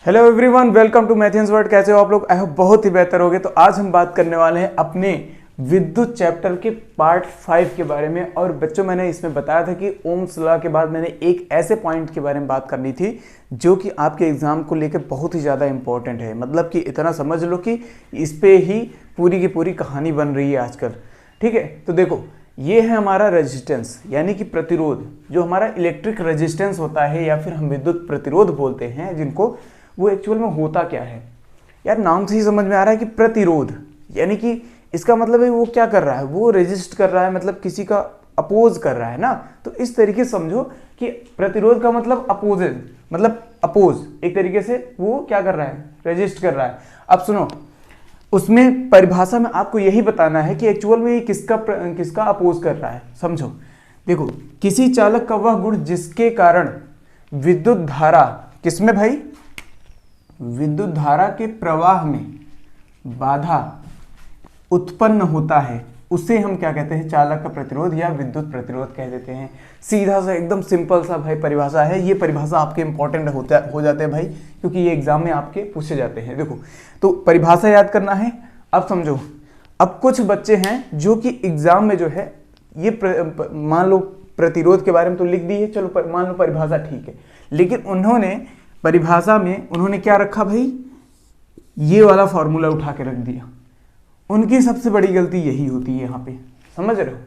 Hello everyone, welcome to maths world. कैसे हो आप लोग? आई होप बहुत ही बेहतर होगे। तो आज हम बात करने वाले हैं अपने विद्युत चैप्टर के पार्ट 5 के बारे में। और बच्चों, मैंने इसमें बताया था कि ओम्स लॉ के बाद मैंने एक ऐसे पॉइंट के बारे में बात करनी थी जो कि आपके एग्जाम को लेकर बहुत ही ज़्यादा इंपॉर्टेंट है। मतलब कि इतना समझ लो कि इस पे ही पूरी की पूरी कहानी बन रही है आजकल। ठीक है, तो देखो, ये है हमारा रेजिस्टेंस यानी कि प्रतिरोध। जो हमारा इलेक्ट्रिक रेजिस्टेंस होता है या फिर हम विद्युत प्रतिरोध बोलते हैं जिनको, वो एक्चुअल में होता क्या है यार? नाम से ही समझ में आ रहा है कि प्रतिरोध, यानी कि इसका मतलब है वो क्या कर रहा है, वो रेजिस्ट कर रहा है, मतलब किसी का अपोज कर रहा है ना। तो इस तरीके से समझो कि प्रतिरोध का मतलब अपोजिट, मतलब अपोज, एक तरीके से वो क्या कर रहा है, रेजिस्ट कर रहा है। अब सुनो, उसमें परिभाषा में आपको यही बताना है कि एक्चुअल में ये किसका अपोज कर रहा है। समझो, देखो, किसी चालक का वह गुण जिसके कारण विद्युत धारा, किसमें भाई? विद्युत धारा के प्रवाह में बाधा उत्पन्न होता है, उसे हम क्या कहते हैं? चालक का प्रतिरोध या विद्युत प्रतिरोध कह देते हैं। सीधा सा एकदम सिंपल सा भाई परिभाषा है। ये परिभाषा आपके इंपॉर्टेंट हो जाते हैं भाई, क्योंकि ये एग्जाम में आपके पूछे जाते हैं। देखो, तो परिभाषा याद करना है। अब समझो, अब कुछ बच्चे हैं जो कि एग्जाम में जो है ये मान लो प्रतिरोध के बारे में तो लिख दी है, चलो मान लो परिभाषा ठीक है, लेकिन उन्होंने परिभाषा में उन्होंने क्या रखा भाई? ये वाला फॉर्मूला उठा के रख दिया। उनकी सबसे बड़ी गलती यही होती है यहाँ पे, समझ रहे हो?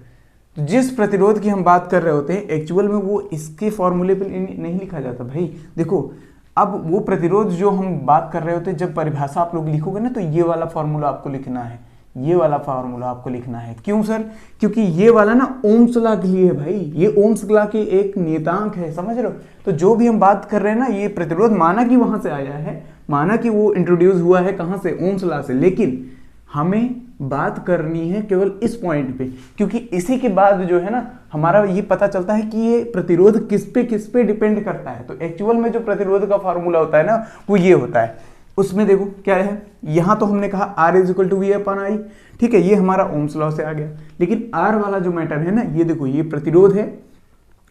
तो जिस प्रतिरोध की हम बात कर रहे होते हैं एक्चुअल में वो इसके फॉर्मूले पे नहीं लिखा जाता भाई। देखो, अब वो प्रतिरोध जो हम बात कर रहे होते हैं, जब परिभाषा आप लोग लिखोगे ना, तो ये वाला फॉर्मूला आपको लिखना है, ये वाला फार्मूला आपको लिखना है। क्यों सर? क्योंकि ये वाला ना ओम्स लॉ के लिए है भाई, ये ओम्स लॉ के एक नियतांक है, समझ रहे हो? तो जो भी हम बात कर रहे हैं ना, ये प्रतिरोध माना कि वहां से आया है, माना कि वो इंट्रोड्यूस हुआ है कहां से? ओम्स लॉ से, लेकिन हमें बात करनी है केवल इस पॉइंट पे, क्योंकि इसी के बाद जो है ना हमारा ये पता चलता है कि ये प्रतिरोध किस पे डिपेंड करता है। तो एक्चुअल में जो प्रतिरोध का फार्मूला होता है ना, वो ये होता है। उसमें देखो क्या है, यहां तो हमने कहा R = V/I, ठीक है, ये हमारा ओम्स लॉ से आ गया। लेकिन R वाला जो मैटर है ना, ये देखो, ये प्रतिरोध है,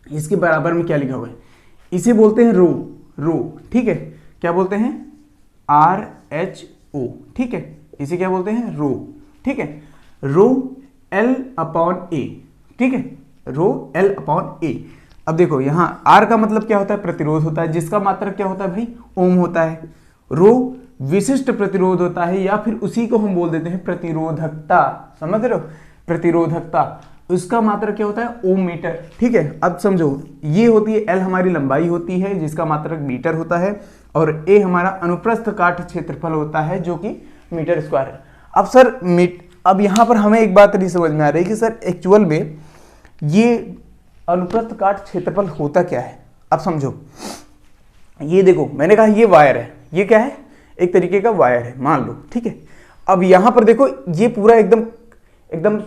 इसके बराबर में क्या लिखा हुआ है? इसे बोलते हैं रो, ठीक है, क्या बोलते हैं? RHO, ठीक है, इसे क्या बोलते हैं? रो, ठीक है, रो L/A, ठीक है, रो L/A। अब देखो, यहां R का मतलब क्या होता है? प्रतिरोध होता है, जिसका मात्रक क्या होता है भाई? ओम होता है। रो विशिष्ट प्रतिरोध होता है, या फिर उसी को हम बोल देते हैं प्रतिरोधकता, समझ रहे हो? प्रतिरोधकता, उसका मात्रक क्या होता है? ओम मीटर, ठीक है। अब समझो, ये होती है L, हमारी लंबाई होती है जिसका मात्रक मीटर होता है, और A हमारा अनुप्रस्थ काट क्षेत्रफल होता है जो कि मीटर स्क्वायर है। अब सर अब यहां पर हमें एक बात नहीं समझ में आ रही कि सर एक्चुअल में ये अनुप्रस्थ काट क्षेत्रफल होता क्या है। अब समझो, ये देखो, मैंने कहा ये वायर है, ये क्या है? एक तरीके का वायर है, मान लो, ठीक है। अब यहां पर देखो, ये पूरा एकदम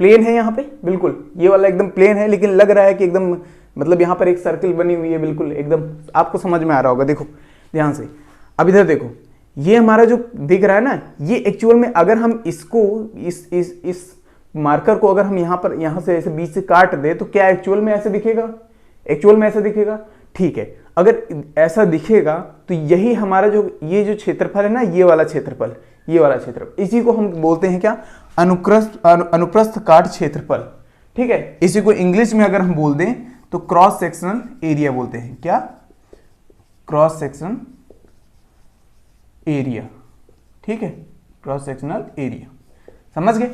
प्लेन है, यहां पे बिल्कुल ये वाला एकदम प्लेन है, लेकिन लग रहा है कि एकदम, मतलब यहां पर एक सर्किल बनी हुई है, बिल्कुल एकदम आपको समझ में आ रहा होगा। देखो ध्यान से, अब इधर देखो, ये हमारा जो दिख रहा है ना, ये एक्चुअल में अगर हम इसको इस मार्कर को अगर हम यहां से ऐसे बीच से काट दे, तो क्या एक्चुअल में ऐसे दिखेगा? एक्चुअल में ऐसा दिखेगा, ठीक है। अगर ऐसा दिखेगा तो यही हमारा ये जो क्षेत्रफल है ना, ये वाला क्षेत्रफल, इसी को हम बोलते हैं क्या? अनुप्रस्थ काट क्षेत्रफल, ठीक है। इसी को इंग्लिश में अगर हम बोल दें तो क्रॉस सेक्शनल एरिया बोलते हैं। क्या? क्रॉस सेक्शन एरिया, ठीक है, क्रॉस सेक्शनल एरिया, समझ गए?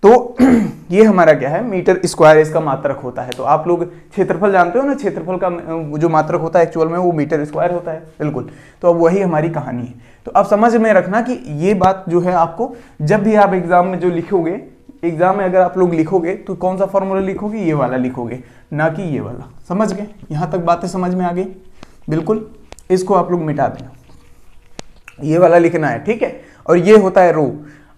तो ये हमारा क्या है? मीटर स्क्वायर इसका मात्रक होता है। तो आप लोग क्षेत्रफल जानते हो ना, क्षेत्रफल का जो मात्रक होता है एक्चुअल में वो मीटर स्क्वायर होता है, बिल्कुल। तो अब वही हमारी कहानी है। तो अब समझ में रखना कि ये बात जो है आपको, जब भी आप एग्जाम में जो लिखोगे, एग्जाम में अगर आप लोग लिखोगे तो कौन सा फॉर्मूला लिखोगे? ये वाला लिखोगे, ना कि ये वाला। समझ गए? यहां तक बातें समझ में आ गई? बिल्कुल, इसको आप लोग मिटा देना, ये वाला लिखना है, ठीक है। और ये होता है रो।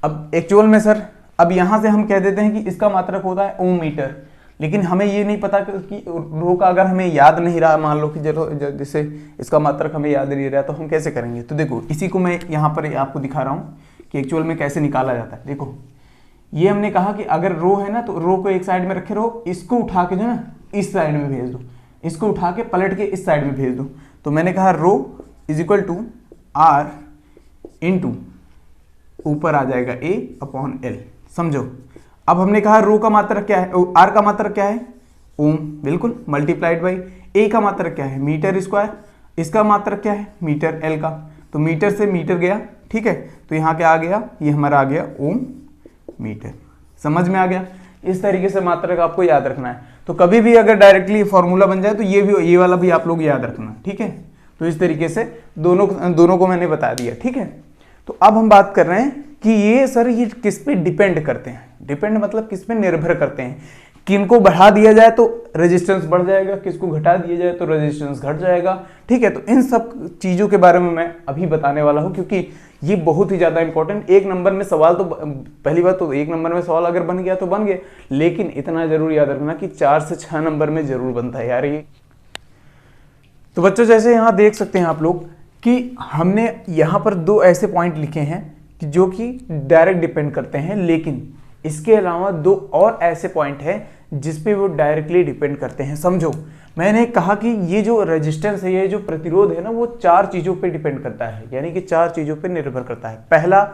अब एक्चुअल में सर, अब यहां से हम कह देते हैं कि इसका मात्रक होता है ओम मीटर, लेकिन हमें ये नहीं पता कि रो का अगर हमें याद नहीं रहा, मान लो कि जैसे इसका मात्रक हमें याद नहीं रहा, तो हम कैसे करेंगे? तो देखो, इसी को मैं यहाँ पर आपको दिखा रहा हूँ कि एक्चुअल में कैसे निकाला जाता है। देखो, ये हमने कहा कि अगर रो है ना, तो रो को एक साइड में रखे रहो, इसको उठा के जो है ना इस साइड में भेज दो, इसको उठा के पलट के इस साइड में भेज दो। तो मैंने कहा rho is equal to R into ऊपर आ जाएगा ए अपॉन एल। समझो, अब हमने कहा रो का मात्रक क्या है, आर का मात्रक क्या है, ओम, बिल्कुल, मल्टीप्लाइड बाई ए का मात्रक क्या है, मीटर स्क्वायर, इसका मात्रक क्या है, मीटर, एल का, तो मीटर से मीटर गया, ठीक है, तो यहाँ क्या आ गया, ये हमारा आ गया ओम मीटर। समझ में आ गया? इस तरीके से मात्रक आपको याद रखना है। तो कभी भी अगर डायरेक्टली फॉर्मूला बन जाए तो ये वाला भी आप लोग याद रखना, ठीक है। तो इस तरीके से दोनों को मैंने बता दिया, ठीक है। तो अब हम बात कर रहे हैं कि ये सर ये किस पे डिपेंड करते हैं। डिपेंड मतलब किस पे निर्भर करते हैं। किनको बढ़ा दिया जाए तो रेजिस्टेंस बढ़ जाएगा, किसको घटा दिया जाए तो रेजिस्टेंस घट जाएगा, ठीक है। तो इन सब चीज़ों के बारे में मैं अभी बताने वाला हूँ, क्योंकि ये बहुत ही ज़्यादा इंपॉर्टेंट। एक नंबर में सवाल तो पहली बात तो एक नंबर में सवाल अगर बन गया तो बन गया, लेकिन इतना जरूर याद रखना कि 4 से 6 नंबर में जरूर बनता है यार ये। तो बच्चों जैसे यहाँ देख सकते हैं आप लोग कि हमने यहाँ पर 2 ऐसे पॉइंट लिखे हैं कि जो कि डायरेक्ट डिपेंड करते हैं, लेकिन इसके अलावा 2 और ऐसे पॉइंट हैं जिस पे वो डायरेक्टली डिपेंड करते हैं। समझो, मैंने कहा कि ये जो रेजिस्टेंस है, ये जो प्रतिरोध है ना, वो 4 चीज़ों पे डिपेंड करता है, यानी कि 4 चीज़ों पे निर्भर करता है। पहला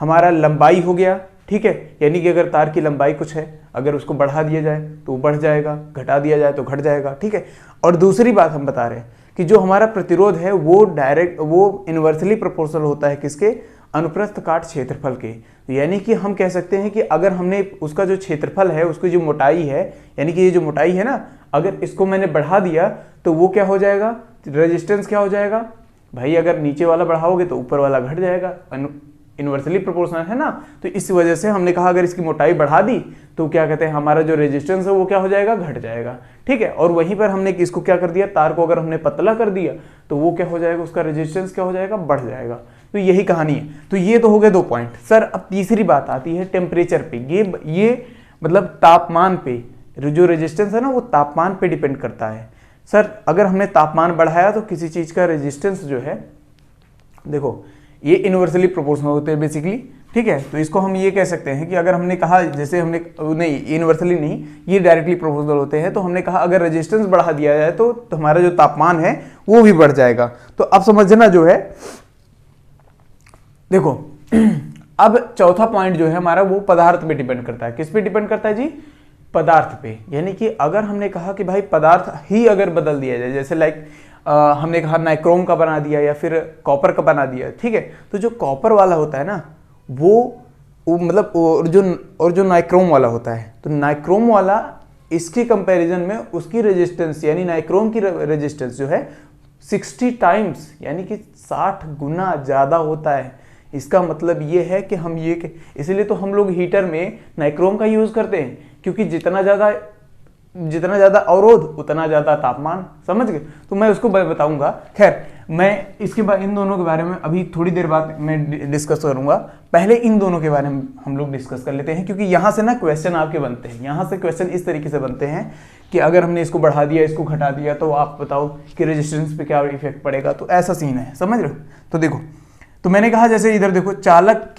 हमारा लंबाई हो गया, ठीक है, यानी कि अगर तार की लंबाई कुछ है, अगर उसको बढ़ा दिया जाए तो वो बढ़ जाएगा, घटा दिया जाए तो घट जाएगा, ठीक है। और दूसरी बात हम बता रहे हैं कि जो हमारा प्रतिरोध है वो इनवर्सली प्रोपोर्शनल होता है किसके, अनुप्रस्थ काट क्षेत्रफल के। यानी कि हम कह सकते हैं कि अगर हमने उसका जो क्षेत्रफल है, उसकी जो मोटाई है, यानी कि ये जो मोटाई है ना, अगर इसको मैंने बढ़ा दिया तो वो क्या हो जाएगा, रेजिस्टेंस क्या हो जाएगा भाई, अगर नीचे वाला बढ़ाओगे तो ऊपर वाला घट जाएगा, इनवर्सली प्रोपोर्शनल है ना। तो इस वजह से हमने कहा अगर इसकी मोटाई बढ़ा दी तो क्या कहते हैं, हमारा जो रेजिस्टेंस है वो क्या हो जाएगा, घट जाएगा, ठीक है। और वहीं पर हमने इसको क्या कर दिया, तार को अगर हमने पतला कर दिया तो वो क्या हो जाएगा, उसका रेजिस्टेंस क्या हो जाएगा, बढ़ जाएगा। तो यही कहानी है। तो ये तो हो गए 2 पॉइंट। सर अब तीसरी बात आती है टेम्परेचर पे। ये मतलब तापमान पे, जो रेजिस्टेंस है ना वो तापमान पे डिपेंड करता है। सर अगर हमने तापमान बढ़ाया तो किसी चीज का रेजिस्टेंस जो है, देखो ये इनवर्सली प्रोपोर्शनल होते हैं बेसिकली, ठीक है। तो इसको हम ये कह सकते हैं कि अगर हमने कहा, जैसे हमने नहीं, इनवर्सली नहीं, ये डायरेक्टली प्रोपोर्शनल होते हैं। तो हमने कहा अगर रेजिस्टेंस बढ़ा दिया जाए तो हमारा जो तापमान है वो भी बढ़ जाएगा। तो अब समझना जो है, देखो अब चौथा पॉइंट जो है हमारा वो पदार्थ पे डिपेंड करता है। किस पे डिपेंड करता है जी, पदार्थ पे। यानी कि अगर हमने कहा कि भाई पदार्थ ही अगर बदल दिया जाए, जैसे लाइक हमने कहा नाइक्रोम का बना दिया या फिर कॉपर का बना दिया, ठीक है। तो जो कॉपर वाला होता है ना वो मतलब और जो नाइक्रोम वाला होता है, तो नाइक्रोम वाला इसके कंपैरिजन में उसकी रेजिस्टेंस, यानी नाइक्रोम की रेजिस्टेंस जो है 60 टाइम्स, यानी कि 60 गुना ज़्यादा होता है। इसका मतलब ये है कि हम ये, इसलिए तो हम लोग हीटर में नाइक्रोम का यूज़ करते हैं, क्योंकि जितना ज़्यादा अवरोध उतना ज़्यादा तापमान। समझ गए? तो मैं उसको बताऊंगा। खैर मैं इसके बाद इन दोनों के बारे में अभी थोड़ी देर बाद मैं डिस्कस करूंगा। पहले इन दोनों के बारे में हम लोग डिस्कस कर लेते हैं, क्योंकि यहाँ से ना क्वेश्चन आपके बनते हैं। यहाँ से क्वेश्चन इस तरीके से बनते हैं कि अगर हमने इसको बढ़ा दिया, इसको घटा दिया, तो आप बताओ कि रेजिस्टेंस पे क्या इफेक्ट पड़ेगा। तो ऐसा सीन है, समझ रहे हो? तो देखो, तो मैंने कहा जैसे इधर देखो, चालक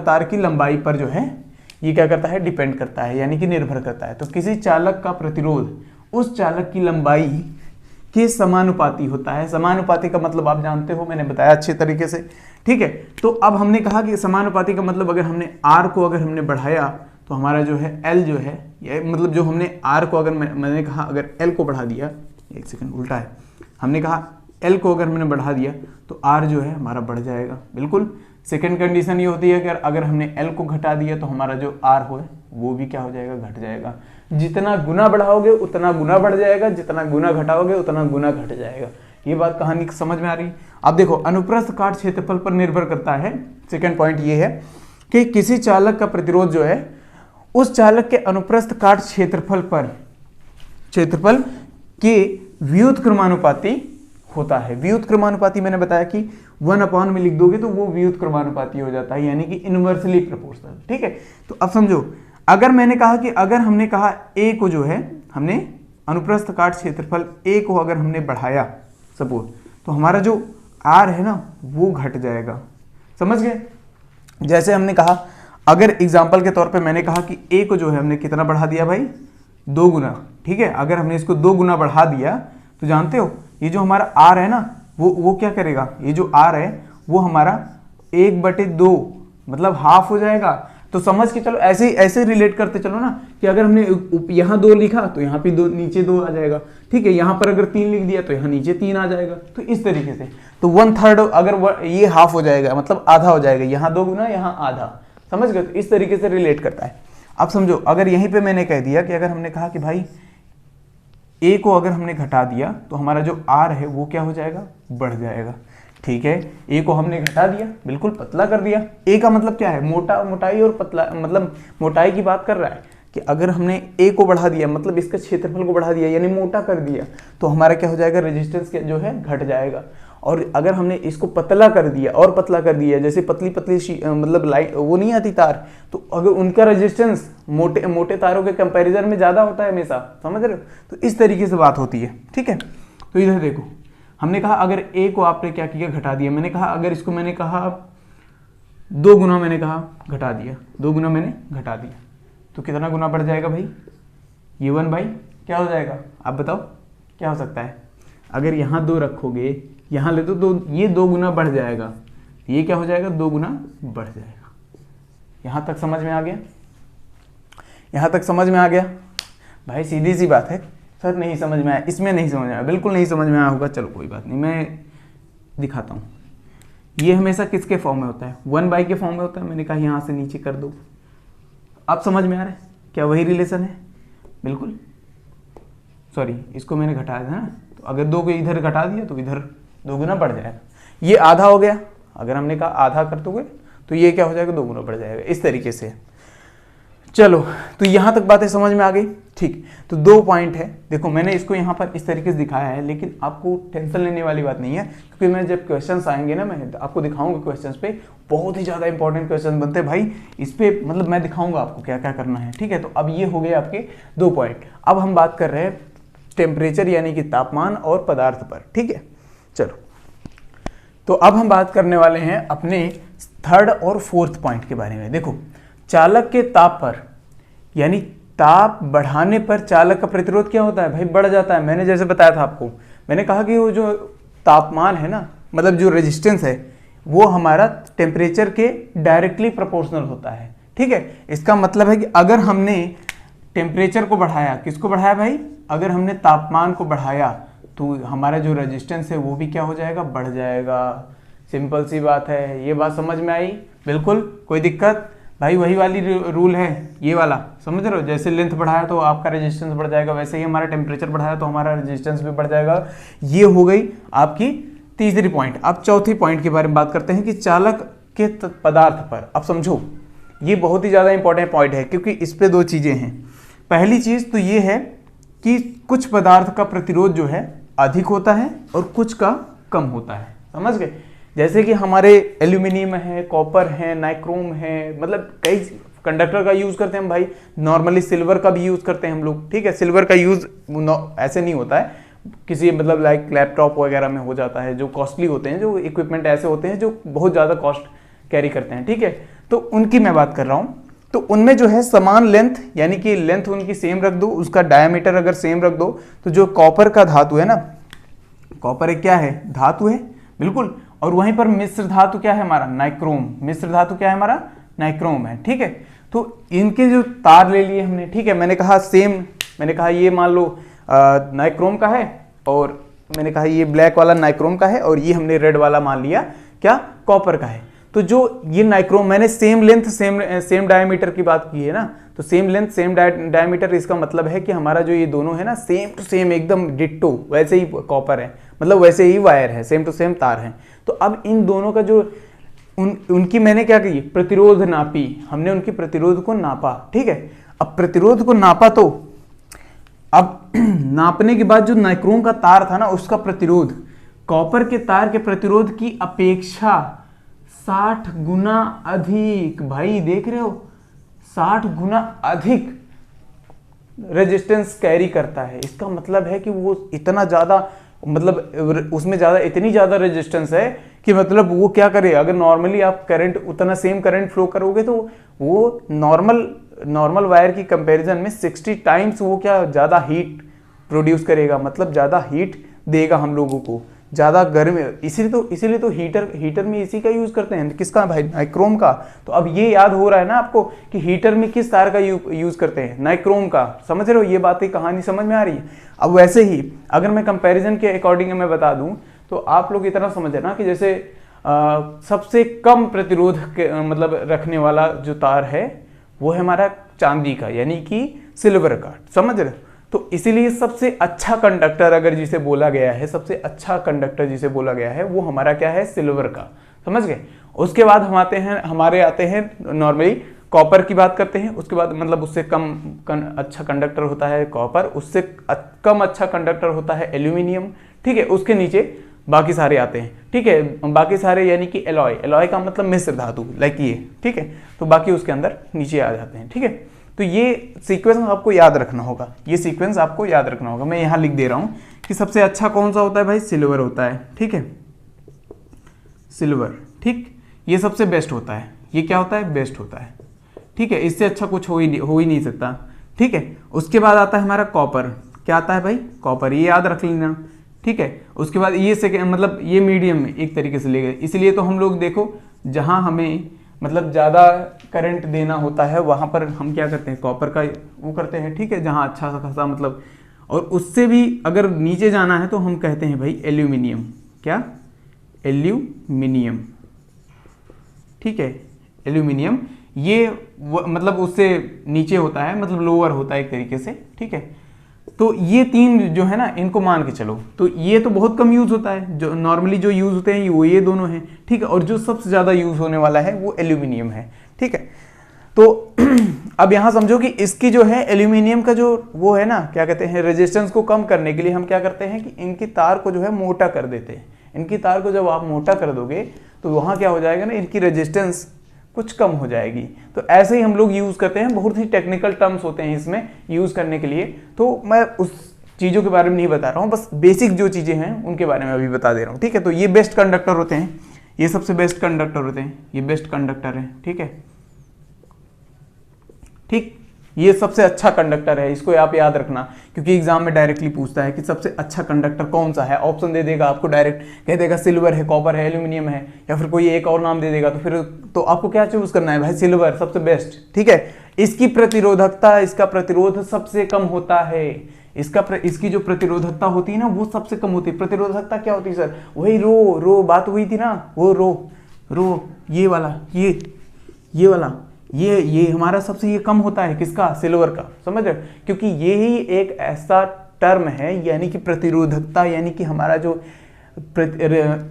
तार की लंबाई पर जो है ये क्या करता है, डिपेंड करता है, यानी कि निर्भर करता है। तो किसी चालक का प्रतिरोध उस चालक की लंबाई के समानुपाती होता है। समानुपाती का मतलब आप जानते हो, मैंने बताया अच्छे तरीके से, ठीक है। तो अब हमने कहा कि समानुपाती का मतलब अगर हमने R को अगर हमने बढ़ाया तो हमारा जो है L जो है, ये मतलब जो हमने R को अगर मैंने कहा अगर L को बढ़ा दिया, एक सेकंड उल्टा है, हमने कहा L को अगर हमने बढ़ा दिया तो R जो है हमारा बढ़ जाएगा, बिल्कुल। सेकंड कंडीशन ये होती है कि अगर हमने L को घटा दिया तो हमारा जो R हो वो भी क्या हो जाएगा, घट जाएगा। जितना गुना बढ़ाओगे उतना गुना बढ़ जाएगा, जितना गुना घटाओगे उतना गुना घट जाएगा। ये बात कहानी समझ में आ रही है? अब देखो, अनुप्रस्थ काट क्षेत्रफल पर निर्भर करता है। सेकंड पॉइंट ये है कि किसी चालक का प्रतिरोध जो है उस चालक के अनुप्रस्थ काट क्षेत्रफल के व्युत्क्रमानुपाती होता है। व्युत्क्रमानुपाती मैंने बताया कि 1/, में लिख दोगे तो वो व्युत्क्रमानुपाती हो जाता है, यानी कि इनवर्सली प्रोपोर्शनल, ठीक है। तो अब समझो, अगर मैंने कहा कि अगर हमने कहा A को जो है हमने अनुप्रस्थ काट क्षेत्रफल A को अगर हमने बढ़ाया सपोज, तो हमारा जो R है ना वो घट जाएगा। समझ गए? जैसे हमने कहा, अगर एग्जाम्पल के तौर पे मैंने कहा कि A को जो है हमने कितना बढ़ा दिया भाई, 2 गुना, ठीक है। अगर हमने इसको 2 गुना बढ़ा दिया तो जानते हो ये जो हमारा R है ना वो क्या करेगा, ये जो आर है वो हमारा 1/2 मतलब हाफ हो जाएगा। तो समझ के चलो, ऐसे ऐसे रिलेट करते चलो ना कि अगर हमने यहाँ 2 लिखा तो यहाँ पे 2 नीचे 2 आ जाएगा, ठीक है। यहाँ पर अगर 3 लिख दिया तो यहाँ नीचे 3 आ जाएगा। तो इस तरीके से तो 1/3 अगर ये हाफ हो जाएगा मतलब आधा हो जाएगा, यहाँ 2 गुना यहाँ आधा, समझ गए। तो इस तरीके से रिलेट करता है। अब समझो, अगर यहीं पे मैंने कह दिया कि अगर हमने कहा कि भाई ए को अगर हमने घटा दिया तो हमारा जो आर है वो क्या हो जाएगा, बढ़ जाएगा, ठीक है। ए को हमने घटा दिया, बिल्कुल पतला कर दिया। ए का मतलब क्या है, मोटाई और पतला, मतलब मोटाई की बात कर रहा है कि अगर हमने ए को बढ़ा दिया मतलब इसका क्षेत्रफल को बढ़ा दिया यानी मोटा कर दिया तो हमारा क्या हो जाएगा, रेजिस्टेंस जो है घट जाएगा। और अगर हमने इसको पतला कर दिया और पतला कर दिया, जैसे पतली पतली मतलब लाइट वो नहीं आती तार, तो अगर उनका रेजिस्टेंस मोटे मोटे तारों के कंपैरिजन में ज़्यादा होता है हमेशा, समझ रहे हो। तो इस तरीके से बात होती है, ठीक है। तो इधर देखो, हमने कहा अगर ए को आपने क्या किया, घटा दिया। मैंने कहा अगर इसको मैंने कहा 2 गुना, मैंने कहा घटा दिया, 2 गुना मैंने घटा दिया, तो कितना गुना बढ़ जाएगा भाई, ये 1 बाई क्या हो जाएगा, आप बताओ क्या हो सकता है। अगर यहाँ 2 रखोगे, यहाँ ले तो 2, ये 2 गुना बढ़ जाएगा, ये क्या हो जाएगा, 2 गुना बढ़ जाएगा। यहाँ तक समझ में आ गया, यहाँ तक समझ में आ गया भाई, सीधी सी बात है। सर नहीं समझ में आया, इसमें नहीं समझ में आया, बिल्कुल नहीं समझ में आया होगा, चलो कोई बात नहीं, मैं दिखाता हूँ। ये हमेशा किसके फॉर्म में होता है, 1 बाई के फॉर्म में होता है। मैंने कहा यहाँ से नीचे कर दो, अब समझ में आ रहा है क्या वही रिलेशन है, बिल्कुल। सॉरी, इसको मैंने घटाया था ना, तो अगर 2 को इधर घटा दिया तो इधर 2 गुना बढ़ जाएगा। ये आधा हो गया, अगर हमने कहा आधा कर दोगे तो ये क्या हो जाएगा, 2 गुना बढ़ जाएगा, इस तरीके से। चलो, तो यहाँ तक बातें समझ में आ गई, ठीक। तो 2 पॉइंट है, देखो मैंने इसको यहाँ पर इस तरीके से दिखाया है, लेकिन आपको टेंशन लेने वाली बात नहीं है, क्योंकि मैं जब क्वेश्चंस आएंगे ना, मैं आपको दिखाऊंगा क्वेश्चंस पे, बहुत ही ज़्यादा इंपॉर्टेंट क्वेश्चन बनते हैं भाई इस पे, मतलब मैं दिखाऊंगा आपको क्या क्या करना है, ठीक है। तो अब ये हो गए आपके 2 पॉइंट। अब हम बात कर रहे हैं टेम्परेचर यानी कि तापमान और पदार्थ पर, ठीक है। चलो, तो अब हम बात करने वाले हैं अपने 3rd और 4th पॉइंट के बारे में। देखो, चालक के ताप पर यानी ताप बढ़ाने पर चालक का प्रतिरोध क्या होता है भाई, बढ़ जाता है। मैंने जैसे बताया था आपको, मैंने कहा कि वो जो तापमान है ना, मतलब जो रेजिस्टेंस है वो हमारा टेम्परेचर के डायरेक्टली प्रोपोर्शनल होता है, ठीक है। इसका मतलब है कि अगर हमने टेम्परेचर को बढ़ाया, किसको बढ़ाया भाई, अगर हमने तापमान को बढ़ाया तो हमारा जो रेजिस्टेंस है वो भी क्या हो जाएगा, बढ़ जाएगा। सिंपल सी बात है, ये बात समझ में आई, बिल्कुल कोई दिक्कत भाई, वही वाली रूल है ये वाला, समझ रहे हो। जैसे लेंथ बढ़ाया तो आपका रेजिस्टेंस बढ़ जाएगा, वैसे ही हमारा टेम्परेचर बढ़ाया तो हमारा रेजिस्टेंस भी बढ़ जाएगा। ये हो गई आपकी तीसरी पॉइंट। अब चौथी पॉइंट के बारे में बात करते हैं कि चालक के पदार्थ पर। अब समझो, ये बहुत ही ज़्यादा इंपॉर्टेंट पॉइंट है, क्योंकि इस पर 2 चीज़ें हैं। पहली चीज़ तो ये है कि कुछ पदार्थ का प्रतिरोध जो है अधिक होता है और कुछ का कम होता है, समझ गए। जैसे कि हमारे एल्यूमिनियम है, कॉपर है, नाइक्रोम है, मतलब कई कंडक्टर का यूज़ करते हैं हम भाई। नॉर्मली सिल्वर का भी यूज़ करते हैं हम लोग, ठीक है। सिल्वर का यूज़ ऐसे नहीं होता है, किसी मतलब लाइक लैपटॉप वगैरह में हो जाता है, जो कॉस्टली होते हैं, जो इक्विपमेंट ऐसे होते हैं जो बहुत ज़्यादा कॉस्ट कैरी करते हैं, ठीक है। तो उनकी मैं बात कर रहा हूँ। तो उनमें जो है समान लेंथ, यानी कि लेंथ उनकी सेम रख दो, उसका डायमीटर अगर सेम रख दो, तो जो कॉपर का धातु है ना, कॉपर एक क्या है, धातु है, बिल्कुल। और वहीं पर मिश्र धातु क्या है हमारा, नाइक्रोम। मिश्र धातु क्या है हमारा, नाइक्रोम है, ठीक है। तो इनके जो तार ले लिए हमने, ठीक है। मैंने कहा सेम, मैंने कहा ये मान लो नाइक्रोम का है, और मैंने कहा ये ब्लैक वाला नाइक्रोम का है, और ये हमने रेड वाला मान लिया क्या, कॉपर का है। तो जो ये नाइक्रोम, मैंने सेम लेंथ सेम डायमीटर की बात की है ना, तो सेम लेंथ सेम डायमीटर, इसका मतलब है कि हमारा जो ये दोनों है ना, सेम टू सेम एकदम डिट्टो वैसे ही कॉपर है, मतलब वैसे ही वायर है, सेम टू सेम तार है। तो अब इन दोनों का जो उनकी मैंने क्या की, प्रतिरोध नापी, हमने उनकी प्रतिरोध को नापा, ठीक है। अब प्रतिरोध को नापा तो अब नापने के बाद जो नाइक्रोम का तार था ना, उसका प्रतिरोध कॉपर के तार के प्रतिरोध की अपेक्षा 60 गुना अधिक, भाई देख रहे हो, 60 गुना अधिक रेजिस्टेंस कैरी करता है। इसका मतलब है कि वो इतना ज़्यादा, मतलब उसमें ज़्यादा, इतनी ज़्यादा रेजिस्टेंस है कि मतलब वो क्या करे, अगर नॉर्मली आप करंट, उतना सेम करंट फ्लो करोगे तो वो नॉर्मल वायर की कंपैरिजन में 60 टाइम्स वो क्या ज़्यादा हीट प्रोड्यूस करेगा, मतलब ज़्यादा हीट देगा हम लोगों को, ज़्यादा गर्मी, इसीलिए तो हीटर में इसी का यूज़ करते हैं, किसका भाई, नाइक्रोम का। तो अब ये याद हो रहा है ना आपको कि हीटर में किस तार का यूज़ करते हैं, नाइक्रोम का। समझ रहे हो, ये बातें कहानी समझ में आ रही है। अब वैसे ही अगर मैं कंपैरिजन के अकॉर्डिंग मैं बता दूं तो आप लोग इतना समझे ना कि जैसे सबसे कम प्रतिरोध मतलब रखने वाला जो तार है वो है हमारा चांदी का, यानी कि सिल्वर का। समझ रहे हो, तो इसीलिए सबसे अच्छा कंडक्टर अगर जिसे बोला गया है, सबसे अच्छा कंडक्टर जिसे बोला गया है वो हमारा क्या है, सिल्वर का। समझ गए। उसके बाद हम आते हैं नॉर्मली कॉपर की बात करते हैं। उसके बाद मतलब उससे कम अच्छा कंडक्टर होता है कॉपर, उससे कम अच्छा कंडक्टर होता है एल्यूमिनियम। ठीक है, उसके नीचे बाकी सारे आते हैं। ठीक है, बाकी सारे यानी कि एलॉय का मतलब मिश्र धातु, लाइक ये। ठीक है, तो बाकी उसके अंदर नीचे आ जाते हैं। ठीक है, तो ये सीक्वेंस आपको याद रखना होगा, ये सीक्वेंस आपको याद रखना होगा। मैं यहाँ लिख दे रहा हूँ कि सबसे अच्छा कौन सा होता है भाई, सिल्वर होता है। ठीक है, सिल्वर। ठीक, ये सबसे बेस्ट होता है। ये क्या होता है, बेस्ट होता है। ठीक है, इससे अच्छा कुछ हो ही नहीं सकता। ठीक है, उसके बाद आता है हमारा कॉपर। क्या आता है भाई, कॉपर, ये याद रख लेना। ठीक है, उसके बाद ये सेकेंड मतलब ये मीडियम में एक तरीके से ले गए, इसलिए तो हम लोग देखो जहाँ हमें मतलब ज़्यादा करंट देना होता है वहाँ पर हम क्या करते हैं, कॉपर का वो करते हैं। ठीक है, जहाँ अच्छा खासा मतलब, और उससे भी अगर नीचे जाना है तो हम कहते हैं भाई एल्यूमिनियम। क्या, एल्यूमिनियम। ठीक है, एल्यूमिनियम ये मतलब उससे नीचे होता है, मतलब लोअर होता है एक तरीके से। ठीक है, तो ये तीन जो है ना, इनको मान के चलो। तो ये तो बहुत कम यूज होता है, जो नॉर्मली जो यूज होते हैं वो ये दोनों हैं। ठीक है, और जो सबसे ज्यादा यूज होने वाला है वो एल्यूमिनियम है। ठीक है, तो अब यहां समझो कि इसकी जो है एल्यूमिनियम का जो वो है ना, क्या कहते हैं, रेजिस्टेंस को कम करने के लिए हम क्या करते हैं कि इनकी तार को जो है मोटा कर देते हैं। इनकी तार को जब आप मोटा कर दोगे तो वहां क्या हो जाएगा ना, इनकी रेजिस्टेंस कुछ कम हो जाएगी। तो ऐसे ही हम लोग यूज करते हैं, बहुत ही टेक्निकल टर्म्स होते हैं इसमें यूज करने के लिए। तो मैं उस चीजों के बारे में नहीं बता रहा हूँ, बस बेसिक जो चीजें हैं उनके बारे में अभी बता दे रहा हूँ। ठीक है, तो ये बेस्ट कंडक्टर होते हैं, ये सबसे बेस्ट कंडक्टर होते हैं, ये बेस्ट कंडक्टर है। ठीक है, ठीक, ये सबसे अच्छा कंडक्टर है, इसको आप याद रखना, क्योंकि एग्जाम में डायरेक्टली पूछता है कि सबसे अच्छा कंडक्टर कौन सा है। ऑप्शन दे देगा आपको, डायरेक्ट कह देगा सिल्वर है, कॉपर है, एल्यूमिनियम है, या फिर कोई एक और नाम दे देगा। तो फिर तो आपको क्या चूज करना है भाई, सिल्वर सबसे बेस्ट। ठीक है, इसकी प्रतिरोधकता, इसका प्रतिरोध सबसे कम होता है। इसकी जो प्रतिरोधकता होती है ना वो सबसे कम होती है। प्रतिरोधकता क्या होती है सर, वही रो बात हुई थी ना, वो रो ये वाला, ये वाला, ये हमारा सबसे ये कम होता है, किसका, सिल्वर का। समझ रहे हो, क्योंकि ये ही एक ऐसा टर्म है, यानी कि प्रतिरोधकता, यानी कि हमारा जो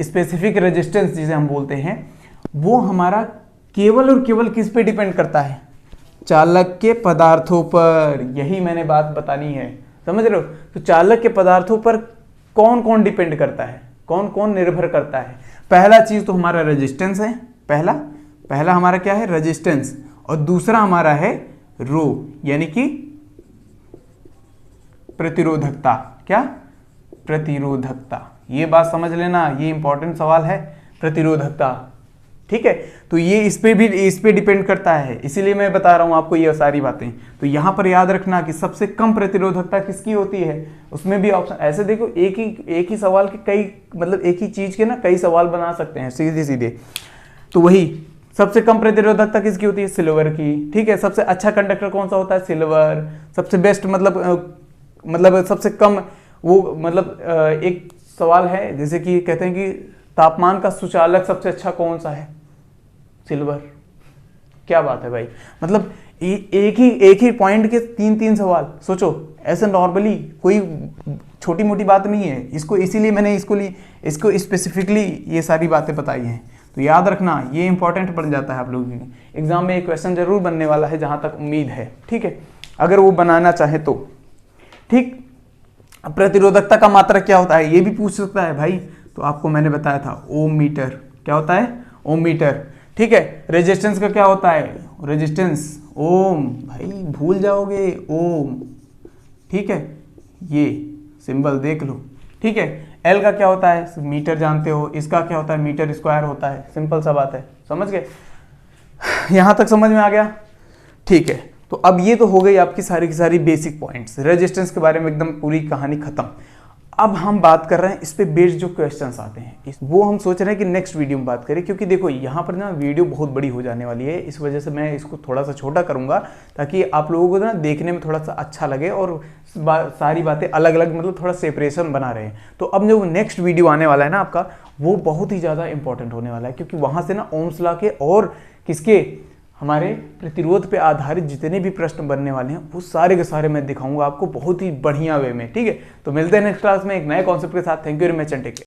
स्पेसिफिक रेजिस्टेंस जिसे हम बोलते हैं, वो हमारा केवल और केवल किस पे डिपेंड करता है, चालक के पदार्थों पर। यही मैंने बात बतानी है, समझ रहे हो। तो चालक के पदार्थों पर कौन कौन डिपेंड करता है, कौन कौन निर्भर करता है। पहला चीज तो हमारा रेजिस्टेंस है, पहला हमारा क्या है, रेजिस्टेंस, और दूसरा हमारा है रो, यानी कि प्रतिरोधकता। क्या, प्रतिरोधकता, ये बात समझ लेना, ये इंपॉर्टेंट सवाल है, प्रतिरोधकता। ठीक है, तो ये इस पे डिपेंड करता है, इसीलिए मैं बता रहा हूं आपको ये सारी बातें। तो यहां पर याद रखना कि सबसे कम प्रतिरोधकता किसकी होती है, उसमें भी ऑप्शन ऐसे देखो, एक ही सवाल के कई, मतलब एक ही चीज के ना कई सवाल बना सकते हैं सीधे। तो वही सबसे कम प्रतिरोधकता किसकी होती है, सिल्वर की। ठीक है, सबसे अच्छा कंडक्टर कौन सा होता है, सिल्वर। सबसे बेस्ट मतलब सबसे कम वो मतलब एक सवाल है जैसे कि कहते हैं कि तापमान का सुचालक सबसे अच्छा कौन सा है, सिल्वर। क्या बात है भाई, मतलब एक ही पॉइंट के तीन सवाल सोचो। ऐसे नॉर्मली कोई छोटी मोटी बात नहीं है, इसको इसीलिए मैंने इसको स्पेसिफिकली ये सारी बातें बताई हैं। तो याद रखना, ये इंपॉर्टेंट बन जाता है आप लोगों के एग्जाम में, एक क्वेश्चन जरूर बनने वाला है जहां तक उम्मीद है। ठीक है, अगर वो बनाना चाहे तो। ठीक, प्रतिरोधकता का मात्रक क्या होता है ये भी पूछ सकता है भाई, तो आपको मैंने बताया था ओम मीटर। क्या होता है, ओम मीटर। ठीक है, रेजिस्टेंस का क्या होता है, रेजिस्टेंस ओम, भाई भूल जाओगे ओम। ठीक है, ये सिंबल देख लो। ठीक है, एल का क्या होता है, मीटर जानते हो, इसका क्या होता है, मीटर स्क्वायर होता है। सिंपल सा बात है, समझ गए, यहां तक समझ में आ गया। ठीक है, तो अब ये तो हो गई आपकी सारी की सारी बेसिक पॉइंट्स, रेजिस्टेंस के बारे में एकदम पूरी कहानी खत्म। अब हम बात कर रहे हैं इस पे बेस्ड जो क्वेश्चंस आते हैं वो हम सोच रहे हैं कि नेक्स्ट वीडियो में बात करें, क्योंकि देखो यहाँ पर ना वीडियो बहुत बड़ी हो जाने वाली है, इस वजह से मैं इसको थोड़ा सा छोटा करूँगा ताकि आप लोगों को ना देखने में थोड़ा सा अच्छा लगे और सारी बातें अलग अलग मतलब थोड़ा सेपरेशन बना रहे हैं। तो अब जो नेक्स्ट वीडियो आने वाला है ना आपका, वो बहुत ही ज़्यादा इंपॉर्टेंट होने वाला है, क्योंकि वहाँ से ना ओम्स लॉ के और किसके हमारे प्रतिरोध पे आधारित जितने भी प्रश्न बनने वाले हैं वो सारे के सारे मैं दिखाऊंगा आपको बहुत ही बढ़िया वे में। ठीक है, तो मिलते हैं नेक्स्ट क्लास में एक नए कॉन्सेप्ट के साथ। Thank you very much and take care.